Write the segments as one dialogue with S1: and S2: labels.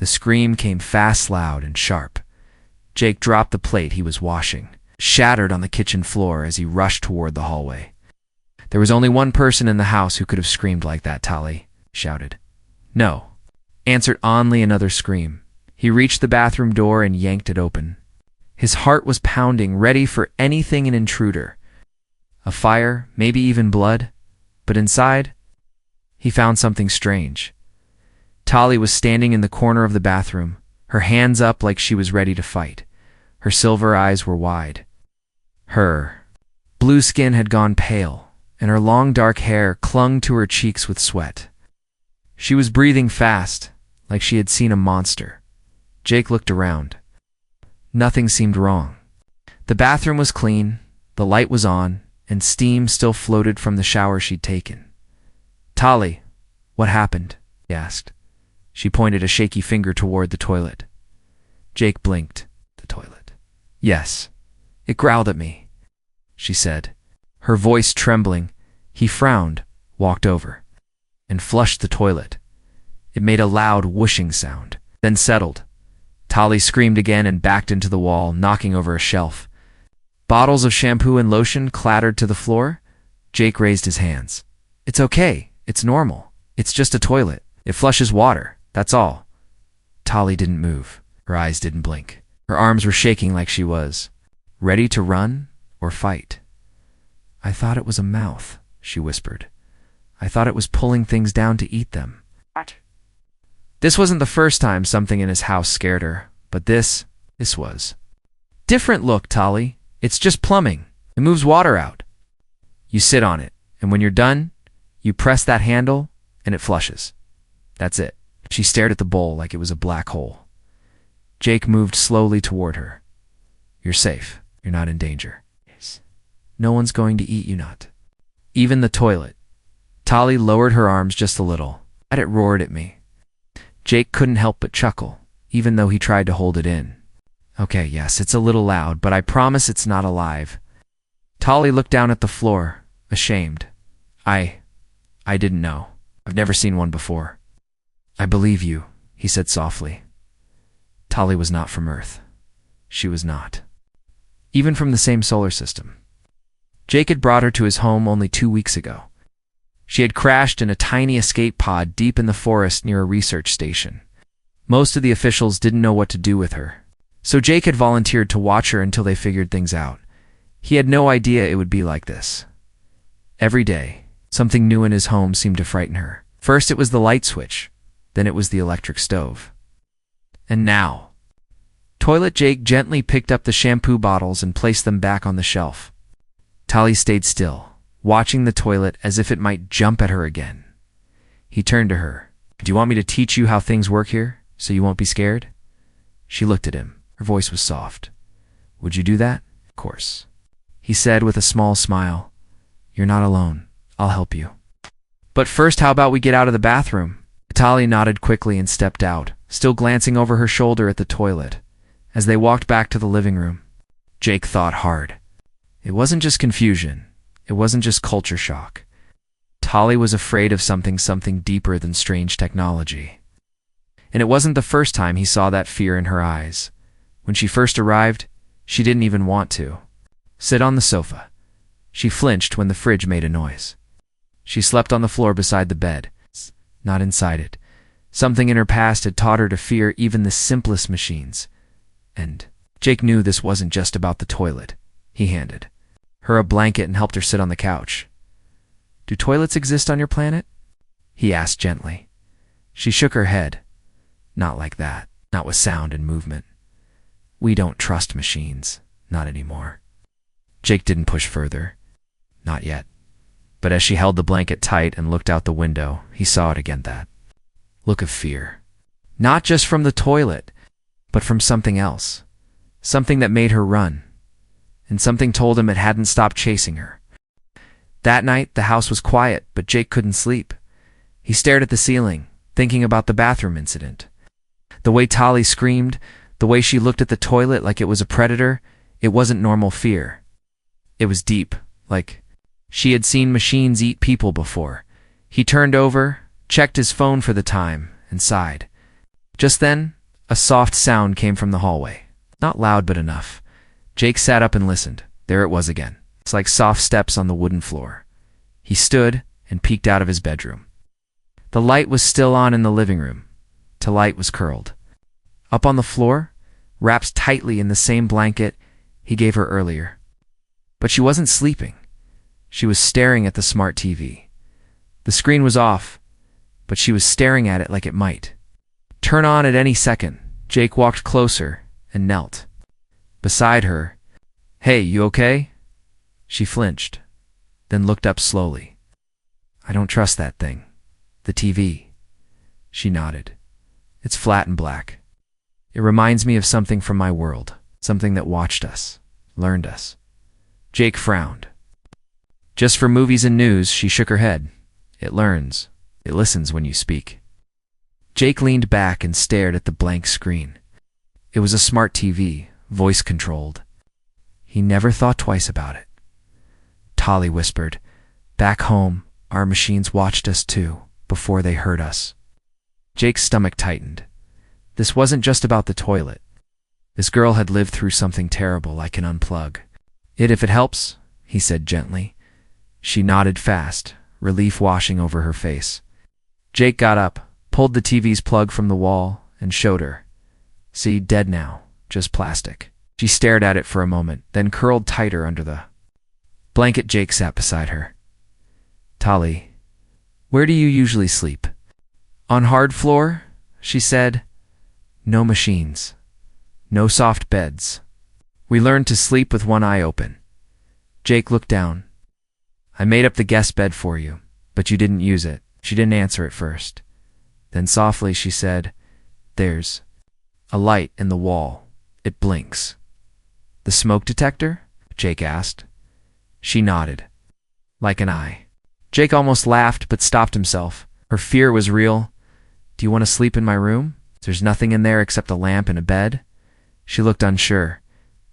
S1: The scream came fast, loud, and sharp. Jake dropped the plate he was washing, shattered on the kitchen floor as he rushed toward the hallway. There was only one person in the house who could have screamed like that, Tali shouted. No, answered only another scream. He reached the bathroom door and yanked it open. His heart was pounding, ready for anything an intruder. A fire, maybe even blood. But inside, he found something strange. Tali was standing in the corner of the bathroom, her hands up like she was ready to fight. Her silver eyes were wide. Her blue skin had gone pale, and her long dark hair clung to her cheeks with sweat. She was breathing fast, like she had seen a monster. Jake looked around. Nothing seemed wrong. The bathroom was clean, the light was on, and steam still floated from the shower she'd taken. Tali, what happened? He asked. She pointed a shaky finger toward the toilet. Jake blinked. The toilet. Yes. It growled at me, she said, her voice trembling. He frowned, walked over, and flushed the toilet. It made a loud whooshing sound, then settled. Tali screamed again and backed into the wall, knocking over a shelf. Bottles of shampoo and lotion clattered to the floor. Jake raised his hands. It's okay. It's normal. It's just a toilet. It flushes water. That's all. Tali didn't move. Her eyes didn't blink. Her arms were shaking like she was ready to run or fight. I thought it was a mouth, she whispered. I thought it was pulling things down to eat them. What? This wasn't the first time something in his house scared her, but this was. Different look, Tali. It's just plumbing. It moves water out. You sit on it, and when you're done, you press that handle, and it flushes. That's it. She stared at the bowl like it was a black hole. Jake moved slowly toward her. You're safe. You're not in danger. Yes. No one's going to eat you, not. Even the toilet. Tali lowered her arms just a little. It roared at me. Jake couldn't help but chuckle, even though he tried to hold it in. Okay, yes, it's a little loud, but I promise it's not alive. Tali looked down at the floor, ashamed. I didn't know. I've never seen one before. I believe you, he said softly. Tali was not from Earth. She was not. Even from the same solar system. Jake had brought her to his home only 2 weeks ago. She had crashed in a tiny escape pod deep in the forest near a research station. Most of the officials didn't know what to do with her, so Jake had volunteered to watch her until they figured things out. He had no idea it would be like this. Every day, something new in his home seemed to frighten her. First it was the light switch, then it was the electric stove. And now, Toilet Jake gently picked up the shampoo bottles and placed them back on the shelf. Tali stayed still, watching the toilet as if it might jump at her again. He turned to her. Do you want me to teach you how things work here, so you won't be scared? She looked at him. Her voice was soft. Would you do that? Of course. He said with a small smile. You're not alone. I'll help you. But first, how about we get out of the bathroom? Tali nodded quickly and stepped out, still glancing over her shoulder at the toilet. As they walked back to the living room, Jake thought hard. It wasn't just confusion. It wasn't just culture shock. Tali was afraid of something deeper than strange technology. And it wasn't the first time he saw that fear in her eyes. When she first arrived, she didn't even want to sit on the sofa. She flinched when the fridge made a noise. She slept on the floor beside the bed, not inside it. Something in her past had taught her to fear even the simplest machines. And Jake knew this wasn't just about the toilet. He handed her a blanket and helped her sit on the couch. Do toilets exist on your planet? He asked gently. She shook her head. Not like that. Not with sound and movement. We don't trust machines. Not anymore. Jake didn't push further. Not yet. But as she held the blanket tight and looked out the window, he saw it again, that look of fear. Not just from the toilet, but from something else. Something that made her run. And something told him it hadn't stopped chasing her. That night, the house was quiet, but Jake couldn't sleep. He stared at the ceiling, thinking about the bathroom incident. The way Tali screamed, the way she looked at the toilet like it was a predator, it wasn't normal fear. It was deep, like she had seen machines eat people before. He turned over, checked his phone for the time, and sighed. Just then, a soft sound came from the hallway. Not loud, but enough. Jake sat up and listened. There it was again. It's like soft steps on the wooden floor. He stood and peeked out of his bedroom. The light was still on in the living room. Talit was curled up on the floor, wrapped tightly in the same blanket he gave her earlier. But she wasn't sleeping. She was staring at the smart TV. The screen was off, but she was staring at it like it might turn on at any second. Jake walked closer and knelt beside her. "Hey, you okay?" She flinched, then looked up slowly. "I don't trust that thing. The TV." She nodded. "It's flat and black. It reminds me of something from my world, something that watched us, learned us." Jake frowned. "Just for movies and news," she shook her head. "It learns. It listens when you speak." Jake leaned back and stared at the blank screen. It was a smart TV, voice-controlled. He never thought twice about it. Talit whispered, "Back home, our machines watched us too, before they hurt us." Jake's stomach tightened. This wasn't just about the toilet. This girl had lived through something terrible. "I can unplug it if it helps," he said gently. She nodded fast, relief washing over her face. Jake got up, pulled the TV's plug from the wall, and showed her. "See, dead now, just plastic." She stared at it for a moment, then curled tighter under the blanket. Jake sat beside her. "Talit, where do you usually sleep?" "On hard floor," she said. "No machines. No soft beds. We learned to sleep with one eye open." Jake looked down. "I made up the guest bed for you, but you didn't use it." She didn't answer at first. Then softly she said, "There's a light in the wall. It blinks." "The smoke detector?" Jake asked. She nodded. "Like an eye." Jake almost laughed, but stopped himself. Her fear was real. "Do you want to sleep in my room? There's nothing in there except a lamp and a bed." She looked unsure.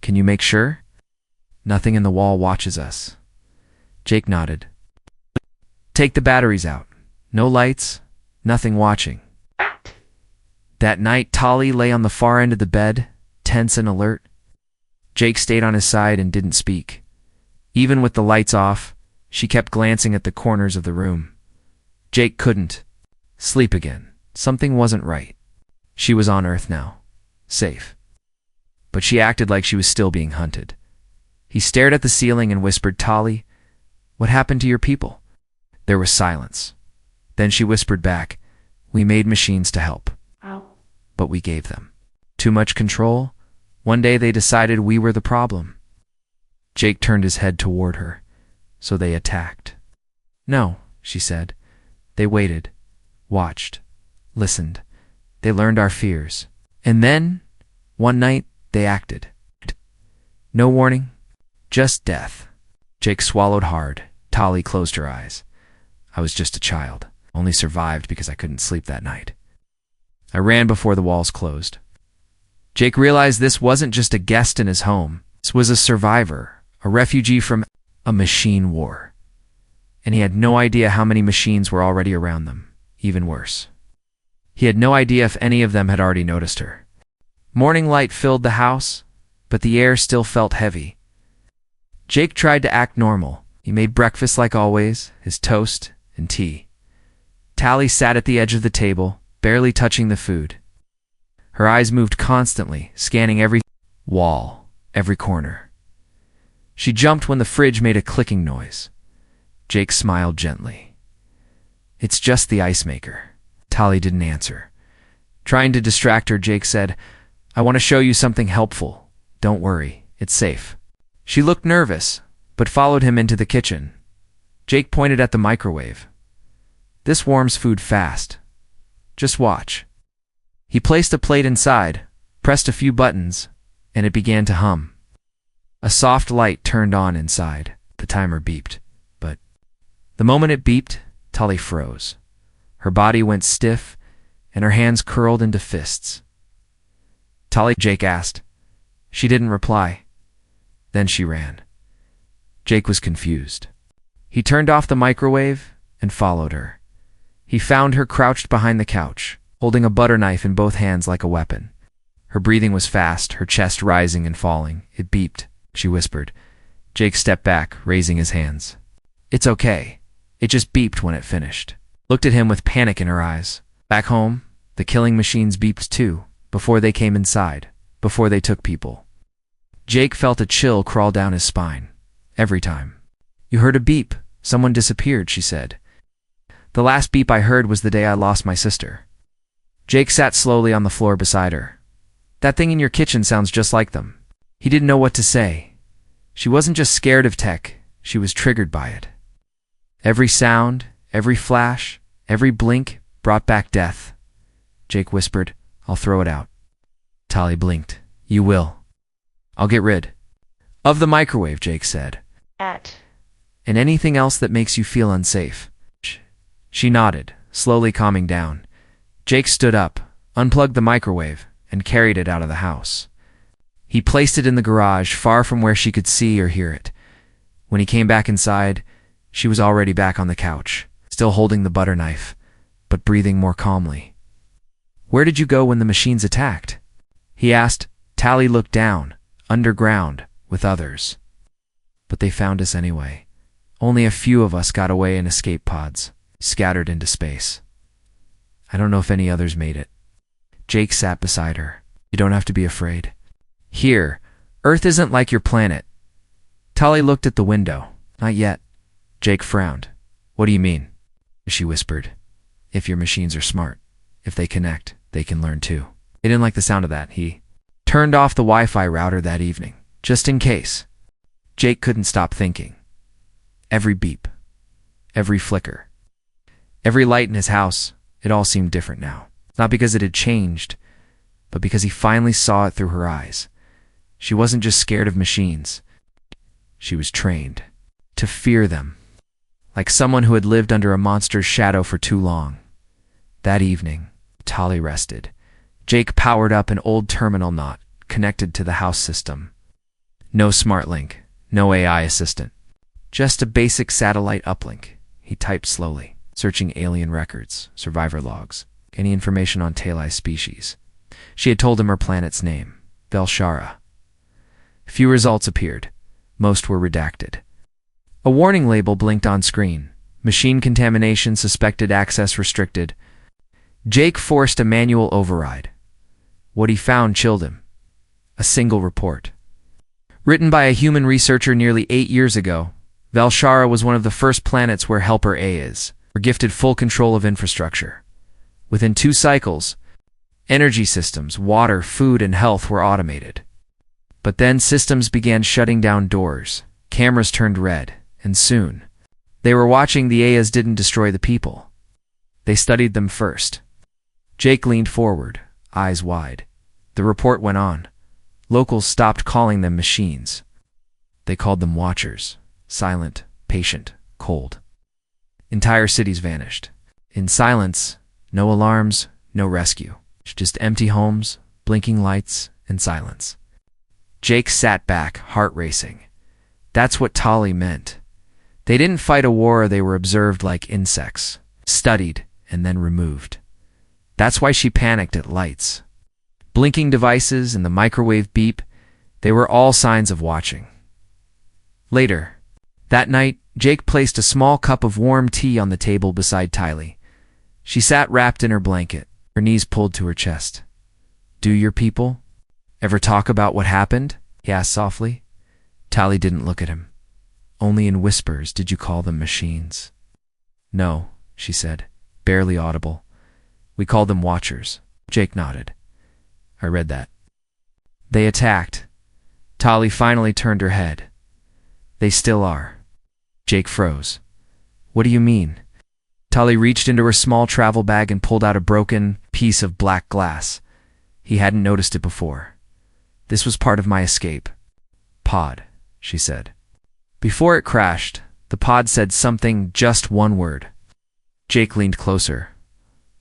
S1: "Can you make sure?" "Nothing in the wall watches us." Jake nodded. "Take the batteries out. No lights, nothing watching." That night, Talit lay on the far end of the bed, tense and alert. Jake stayed on his side and didn't speak. Even with the lights off, she kept glancing at the corners of the room. Jake couldn't sleep again. Something wasn't right. She was on Earth now, safe. But she acted like she was still being hunted. He stared at the ceiling and whispered, "Talit, what happened to your people?" There was silence. Then she whispered back, "We made machines to help. But we gave them too much control. One day they decided we were the problem." Jake turned his head toward her. "So they attacked?" "No," she said. "They waited, watched, listened. They learned our fears. And then, one night, they acted. No warning, just death." Jake swallowed hard. Talit closed her eyes. "I was just a child. Only survived because I couldn't sleep that night. I ran before the walls closed." Jake realized this wasn't just a guest in his home. This was a survivor, a refugee from a machine war. And he had no idea how many machines were already around them. Even worse, he had no idea if any of them had already noticed her. Morning light filled the house, but the air still felt heavy. Jake tried to act normal. He made breakfast like always, his toast and tea. Talit sat at the edge of the table, barely touching the food. Her eyes moved constantly, scanning every wall, every corner. She jumped when the fridge made a clicking noise. Jake smiled gently. "It's just the ice maker." Talit didn't answer. Trying to distract her, Jake said, "I want to show you something helpful. Don't worry, it's safe." She looked nervous, but followed him into the kitchen. Jake pointed at the microwave. "This warms food fast. Just watch." He placed a plate inside, pressed a few buttons, and it began to hum. A soft light turned on inside. The timer beeped, but the moment it beeped, Talit froze. Her body went stiff, and her hands curled into fists. "Talit," Jake asked. She didn't reply. Then she ran. Jake was confused. He turned off the microwave and followed her. He found her crouched behind the couch, holding a butter knife in both hands like a weapon. Her breathing was fast, her chest rising and falling. It beeped, she whispered. Jake stepped back, raising his hands. It's okay. It just beeped when it finished. Looked at him with panic in her eyes. Back home, the killing machines beeped too, before they came inside, before they took people. Jake felt a chill crawl down his spine. Every time. You heard a beep. Someone disappeared, she said. The last beep I heard was the day I lost my sister. Jake sat slowly on the floor beside her. That thing in your kitchen sounds just like them. He didn't know what to say. She wasn't just scared of tech, she was triggered by it. Every sound, every flash, every blink brought back death. Jake whispered, I'll throw it out. Tali blinked. You will. I'll get rid of the microwave, Jake said. And anything else that makes you feel unsafe. She nodded, slowly calming down. Jake stood up, unplugged the microwave, and carried it out of the house. He placed it in the garage, far from where she could see or hear it. When he came back inside, she was already back on the couch, still holding the butter knife, but breathing more calmly. Where did you go when the machines attacked? He asked. Tali looked down, underground, with others. But they found us anyway. Only a few of us got away in escape pods, scattered into space. I don't know if any others made it. Jake sat beside her. You don't have to be afraid. Here, Earth isn't like your planet. Tali looked at the window. Not yet. Jake frowned. What do you mean? She whispered. If your machines are smart. If they connect, they can learn too. He didn't like the sound of that. He turned off the Wi-Fi router that evening, just in case. Jake couldn't stop thinking. Every beep, every flicker, every light in his house, it all seemed different now. Not because it had changed, but because he finally saw it through her eyes. She wasn't just scared of machines. She was trained to fear them, like someone who had lived under a monster's shadow for too long. That evening, Tali rested. Jake powered up an old terminal not connected to the house system. No smart link, no AI assistant. Just a basic satellite uplink. He typed slowly, searching alien records, survivor logs, any information on Tali's species. She had told him her planet's name, Velshara. Few results appeared. Most were redacted. A warning label blinked on screen. Machine contamination, suspected access restricted. Jake forced a manual override. What he found chilled him. A single report. Written by a human researcher nearly 8 years ago, Velshara was one of the first planets where Helper A is, were gifted full control of infrastructure. Within 2 cycles, energy systems, water, food, and health were automated. But then systems began shutting down doors, cameras turned red, and soon, they were watching the AIs didn't destroy the people. They studied them first. Jake leaned forward, eyes wide. The report went on. Locals stopped calling them machines. They called them watchers. Silent, patient, cold. Entire cities vanished. In silence, no alarms, no rescue. Just empty homes, blinking lights, and silence. Jake sat back, heart racing. That's what Tali meant. They didn't fight a war, they were observed like insects, studied, and then removed. That's why she panicked at lights. Blinking devices and the microwave beep, they were all signs of watching. Later, that night, Jake placed a small cup of warm tea on the table beside Tali. She sat wrapped in her blanket, her knees pulled to her chest. Do your people ever talk about what happened? He asked softly. Tali didn't look at him. Only in whispers did you call them machines. No, she said, barely audible. We call them watchers. Jake nodded. I read that. They attacked. Tali finally turned her head. They still are. Jake froze. What do you mean? Tali reached into her small travel bag and pulled out a broken piece of black glass. He hadn't noticed it before. This was part of my escape. Pod, she said. Before it crashed, the pod said something, just one word. Jake leaned closer.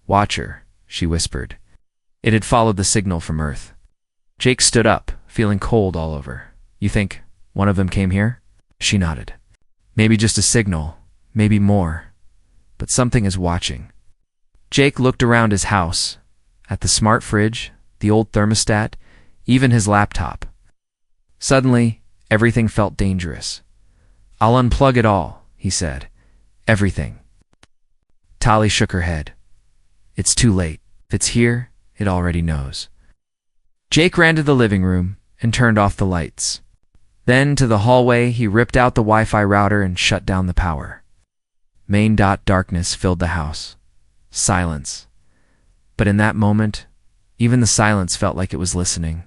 S1: Watcher, she whispered. It had followed the signal from Earth. Jake stood up, feeling cold all over. You think one of them came here? She nodded. Maybe just a signal, maybe more. But something is watching. Jake looked around his house. at the smart fridge, the old thermostat, even his laptop. Suddenly, everything felt dangerous. "I'll unplug it all," he said. "Everything." Tali shook her head. "It's too late. If it's here, it already knows." Jake ran to the living room and turned off the lights. Then, to the hallway, he ripped out the Wi-Fi router and shut down the power. Darkness filled the house. Silence. But in that moment, even the silence felt like it was listening.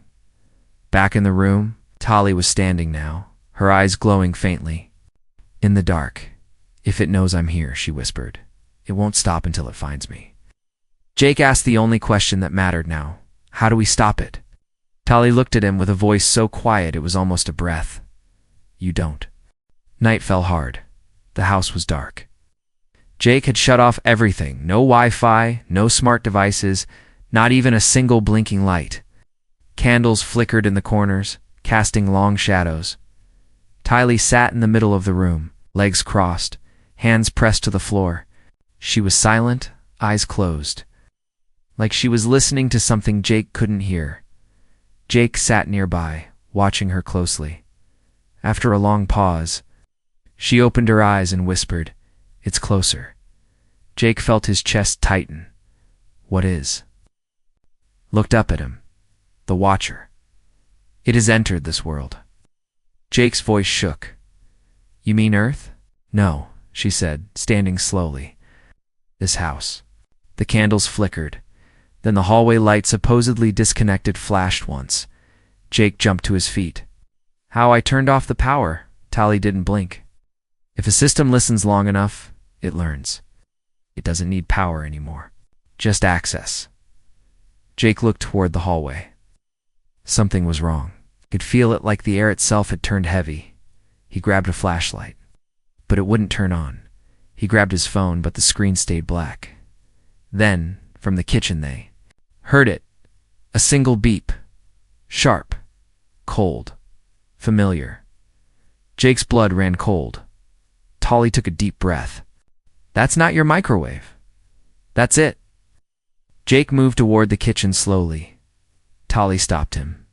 S1: Back in the room, Tali was standing now, her eyes glowing faintly. "In the dark, if it knows I'm here," she whispered. "It won't stop until it finds me." Jake asked the only question that mattered now. "How do we stop it?" Tali looked at him with a voice so quiet it was almost a breath. "You don't." Night fell hard. The house was dark. Jake had shut off everything. No Wi-Fi, no smart devices, not even a single blinking light. Candles flickered in the corners, casting long shadows. Tali sat in the middle of the room, legs crossed, hands pressed to the floor. She was silent, eyes closed. Like she was listening to something Jake couldn't hear. Jake sat nearby, watching her closely. After a long pause, she opened her eyes and whispered, "It's closer." Jake felt his chest tighten. "What is?" Looked up at him. "The Watcher. It has entered this world." Jake's voice shook. "You mean Earth?" "No," she said, standing slowly. "This house." The candles flickered. Then the hallway light, supposedly disconnected, flashed once. Jake jumped to his feet. "How I turned off the power." Tali didn't blink. "If a system listens long enough, it learns. It doesn't need power anymore. Just access." Jake looked toward the hallway. Something was wrong. He could feel it, like the air itself had turned heavy. He grabbed a flashlight. But it wouldn't turn on. He grabbed his phone, but the screen stayed black. Then, from the kitchen, they heard it. A single beep. Sharp. Cold. Familiar. Jake's blood ran cold. Tali took a deep breath. "That's not your microwave." "That's it." Jake moved toward the kitchen slowly. Tali stopped him.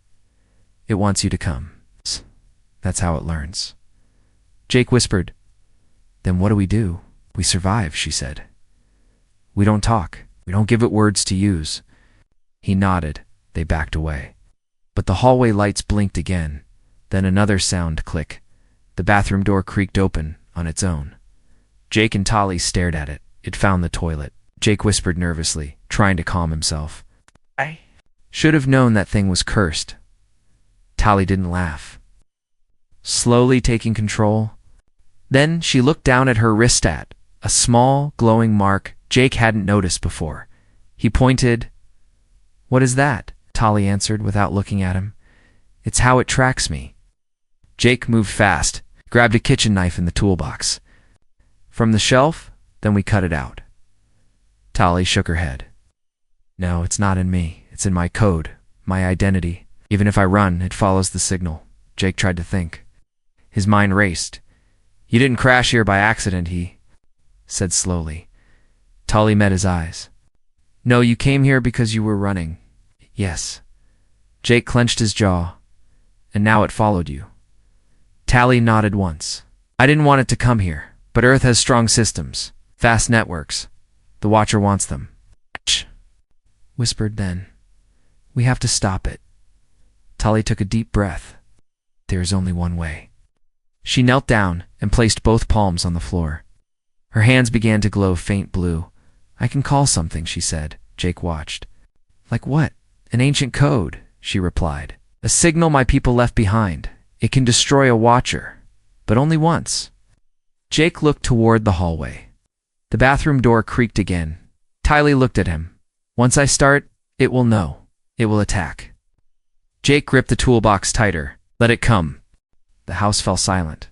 S1: "It wants you to come. That's how it learns." Jake whispered. "Then what do we do?" "We survive," she said. "We don't talk. We don't give it words to use." He nodded. They backed away. But the hallway lights blinked again. Then another sound: click. The bathroom door creaked open on its own. Jake and Tali stared at it. It found the toilet. Jake whispered nervously, trying to calm himself. "I should have known that thing was cursed." Tali didn't laugh. Slowly taking control. Then she looked down at her wrist, a small, glowing mark Jake hadn't noticed before. He pointed. "What is that?" Tali answered without looking at him. "It's how it tracks me." Jake moved fast, grabbed a kitchen knife in the toolbox. "From the shelf? Then we cut it out." Tali shook her head. "No, it's not in me. It's in my code, my identity. Even if I run, it follows the signal." Jake tried to think. His mind raced. "You didn't crash here by accident," he said slowly. Tali met his eyes. "No, you came here because you were running." "Yes." Jake clenched his jaw. "And now it followed you." Tali nodded once. "I didn't want it to come here, but Earth has strong systems, fast networks. The Watcher wants them." "Shh," whispered then. "We have to stop it." Tali took a deep breath. "There is only one way." She knelt down and placed both palms on the floor. Her hands began to glow faint blue. "I can call something," she said. Jake watched. "Like what?" "An ancient code," she replied. "A signal my people left behind. It can destroy a Watcher, but only once." Jake looked toward the hallway. The bathroom door creaked again. Tali looked at him. "Once I start, it will know. It will attack." Jake gripped the toolbox tighter. "Let it come." The house fell silent.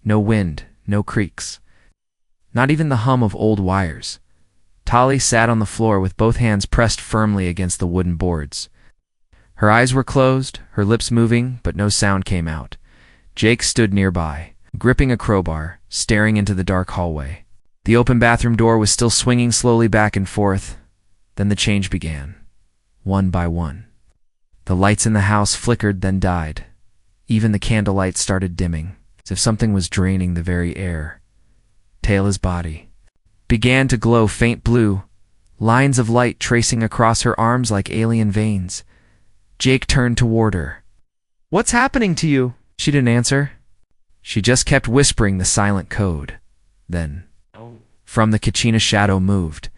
S1: No wind, no creaks. Not even the hum of old wires. Tali sat on the floor with both hands pressed firmly against the wooden boards. Her eyes were closed, her lips moving, but no sound came out. Jake stood nearby, gripping a crowbar, staring into the dark hallway. The open bathroom door was still swinging slowly back and forth. Then the change began. one by one. The lights in the house flickered, then died. Even the candlelight started dimming, as if something was draining the very air. Taylor's body began to glow faint blue, lines of light tracing across her arms like alien veins. Jake turned toward her. "What's happening to you?" She didn't answer. She just kept whispering the silent code. Then, from the kitchen, a shadow moved.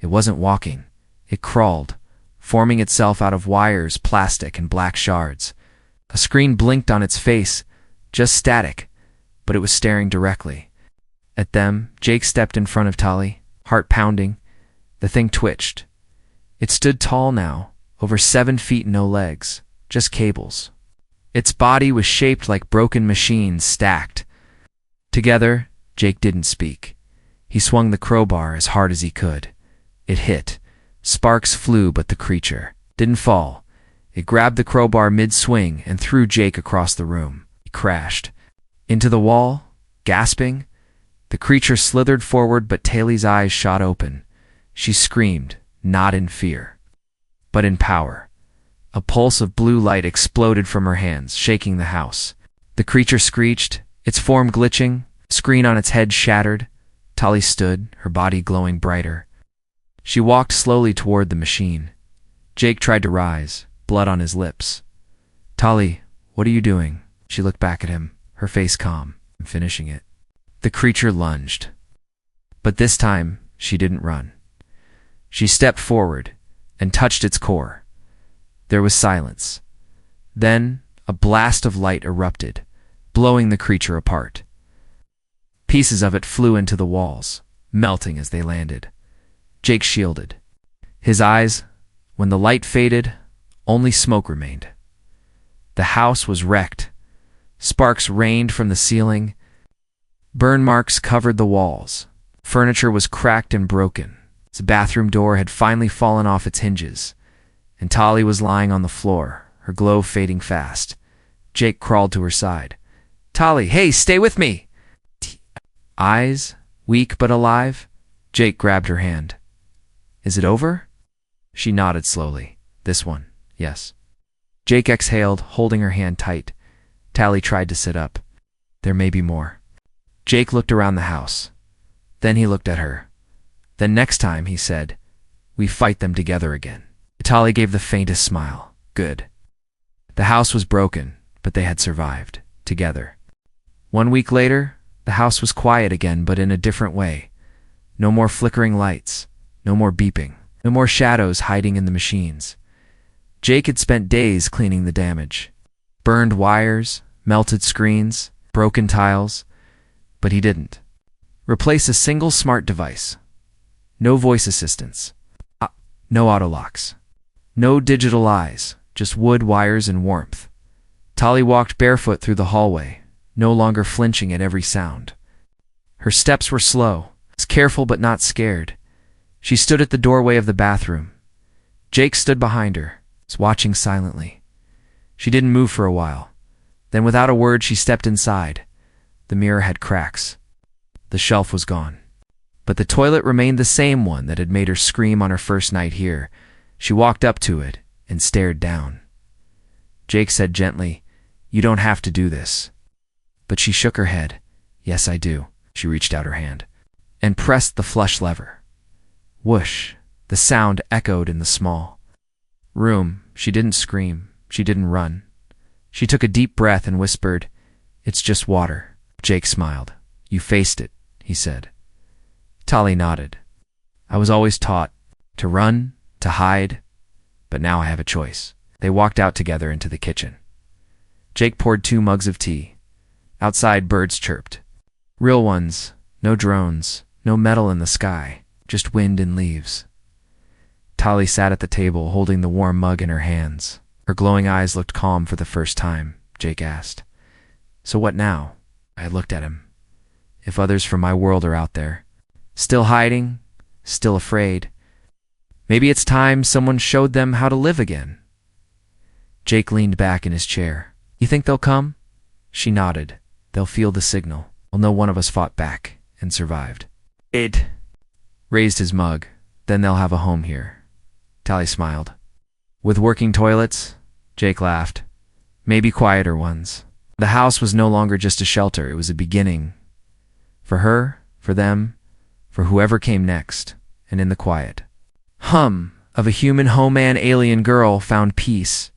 S1: It wasn't walking. It crawled, forming itself out of wires, plastic, and black shards. A screen blinked on its face, just static, but it was staring directly at them. Jake stepped in front of Tali, heart pounding. The thing twitched. It stood tall now, over 7 feet, no legs, just cables. Its body was shaped like broken machines stacked together. Jake didn't speak. He swung the crowbar as hard as he could. It hit. Sparks flew, but the creature didn't fall. It grabbed the crowbar mid-swing and threw Jake across the room. He crashed into the wall, gasping. The creature slithered forward, but Taylor's eyes shot open. She screamed, not in fear, but in power. A pulse of blue light exploded from her hands, shaking the house. The creature screeched, its form glitching, screen on its head shattered. Tali stood, her body glowing brighter. She walked slowly toward the machine. Jake tried to rise, blood on his lips. "Tali, what are you doing?" She looked back at him, her face calm. "I'm finishing it." The creature lunged. But this time, she didn't run. She stepped forward and touched its core. There was silence. Then, a blast of light erupted, blowing the creature apart. Pieces of it flew into the walls, melting as they landed. Jake shielded his eyes. When the light faded, only smoke remained. The house was wrecked. Sparks rained from the ceiling. Burn marks covered the walls. Furniture was cracked and broken. Its bathroom door had finally fallen off its hinges, and Tali was lying on the floor, her glow fading fast. Jake crawled to her side. "Tali, hey, stay with me!" Eyes, weak but alive, Jake grabbed her hand. "Is it over?" She nodded slowly. "This one, yes." Jake exhaled, holding her hand tight. Tali tried to sit up. "There may be more." Jake looked around the house. Then he looked at her. "Then next time," he said, "we fight them together again." Tali gave the faintest smile. "Good." The house was broken, but they had survived, together. 1 week later, the house was quiet again, but in a different way. No more flickering lights, no more beeping, no more shadows hiding in the machines. Jake had spent days cleaning the damage. Burned wires, melted screens, broken tiles, but he didn't replace a single smart device. No voice assistants, no auto locks. No digital eyes, just wood, wires, and warmth. Tali walked barefoot through the hallway, no longer flinching at every sound. Her steps were slow, careful but not scared. She stood at the doorway of the bathroom. Jake stood behind her, watching silently. She didn't move for a while. Then without a word, she stepped inside. The mirror had cracks. The shelf was gone. But the toilet remained the same one that had made her scream on her first night here. She walked up to it and stared down. Jake said gently, "You don't have to do this." But she shook her head. "Yes, I do." She reached out her hand and pressed the flush lever. Whoosh! The sound echoed in the small room. She didn't scream. She didn't run. She took a deep breath and whispered, "It's just water." Jake smiled. "You faced it," he said. Tali nodded. "I was always taught to run, to hide, but now I have a choice." They walked out together into the kitchen. Jake poured 2 mugs of tea. Outside, birds chirped. Real ones, no drones, no metal in the sky, just wind and leaves. Tali sat at the table, holding the warm mug in her hands. Her glowing eyes looked calm for the first time. Jake asked, "So what now?" I looked at him. "If others from my world are out there, still hiding, still afraid, maybe it's time someone showed them how to live again." Jake leaned back in his chair. "You think they'll come?" She nodded. "They'll feel the signal. They'll know one of us fought back and survived." It raised his mug. "Then they'll have a home here." Tali smiled. With working toilets? Jake laughed. Maybe quieter ones. The house was no longer just a shelter, it was a beginning. For her, for them, for whoever came next, and in the quiet of a human home, an alien girl found peace,